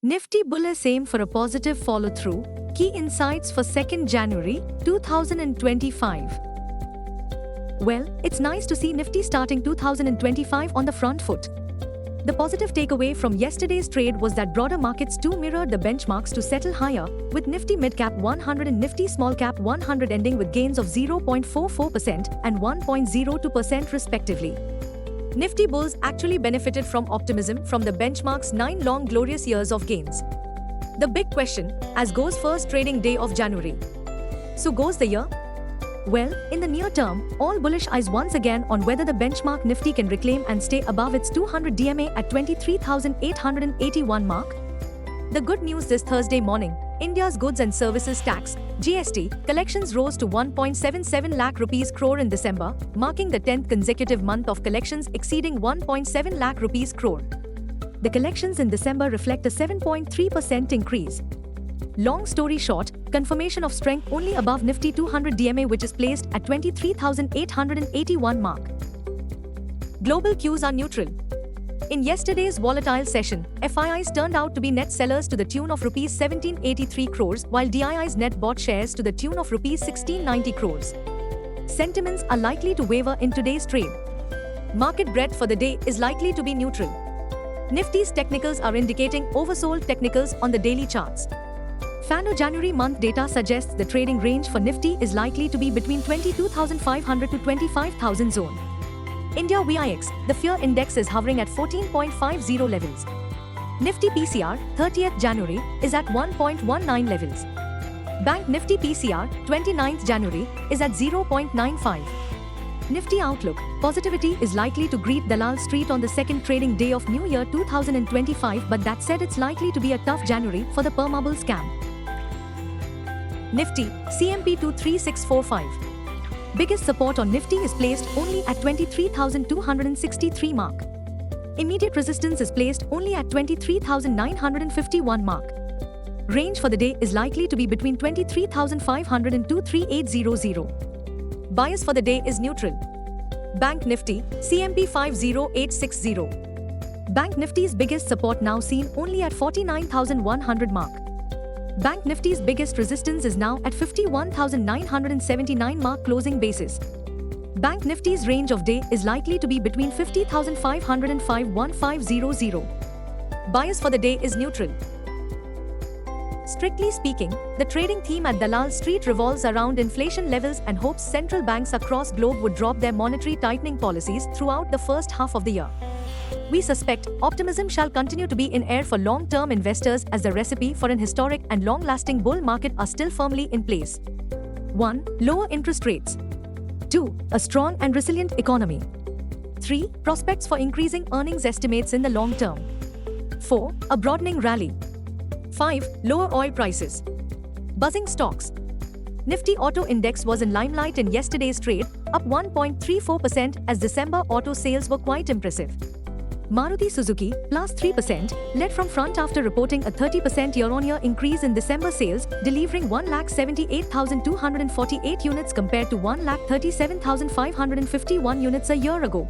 Nifty bullish aim for a positive follow-through. Key insights for 2nd January 2025. Well, it's nice to see Nifty starting 2025 on the front foot. The positive takeaway from yesterday's trade was that broader markets too mirrored the benchmarks to settle higher, with Nifty Mid-Cap 100 and Nifty Small-Cap 100 ending with gains of 0.44% and 1.02% respectively. Nifty bulls actually benefited from optimism from the benchmark's 9 long glorious years of gains. The big question, as goes first trading day of January. So goes the year? Well, in the near term, all bullish eyes once again on whether the benchmark Nifty can reclaim and stay above its 200 DMA at 23,881 mark. The good news this Thursday morning, India's goods and services tax (GST) collections rose to 1.77 lakh rupees crore in December, marking the 10th consecutive month of collections exceeding 1.7 lakh rupees crore. The collections in December reflect a 7.3% increase. Long story short, confirmation of strength only above Nifty 200 DMA, which is placed at 23,881 mark. Global cues are neutral. In yesterday's volatile session, FIIs turned out to be net sellers to the tune of Rs 1783 crores, while DIIs net bought shares to the tune of Rs 1690 crores. Sentiments are likely to waver in today's trade. Market breadth for the day is likely to be neutral. Nifty's technicals are indicating oversold technicals on the daily charts. FANO January month data suggests the trading range for Nifty is likely to be between 22,500 to 25,000 zone. India VIX, the fear index is hovering at 14.50 levels. Nifty PCR, 30th January, is at 1.19 levels. Bank Nifty PCR, 29th January, is at 0.95. Nifty outlook, positivity is likely to greet Dalal Street on the second trading day of New Year 2025, but that said, it's likely to be a tough January for the permabull scam. Nifty, CMP 23645. Biggest support on Nifty is placed only at 23,263 mark. Immediate resistance is placed only at 23,951 mark. Range for the day is likely to be between 23,500 and 23800. Bias for the day is neutral. Bank Nifty, CMP 50860. Bank Nifty's biggest support now seen only at 49,100 mark. Bank Nifty's biggest resistance is now at 51,979 mark closing basis. Bank Nifty's range of day is likely to be between 50,500 and 51500. Bias for the day is neutral. Strictly speaking, the trading theme at Dalal Street revolves around inflation levels and hopes central banks across globe would drop their monetary tightening policies throughout the first half of the year. We suspect optimism shall continue to be in air for long-term investors as the recipe for an historic and long-lasting bull market are still firmly in place. 1. Lower interest rates. 2. A strong and resilient economy. 3. Prospects for increasing earnings estimates in the long term. 4. A broadening rally. 5. Lower oil prices. Buzzing stocks. Nifty Auto Index was in limelight in yesterday's trade, up 1.34% as December auto sales were quite impressive. Maruti Suzuki, plus 3%, led from front after reporting a 30% year-on-year increase in December sales, delivering 178,248 units compared to 137,551 units a year ago.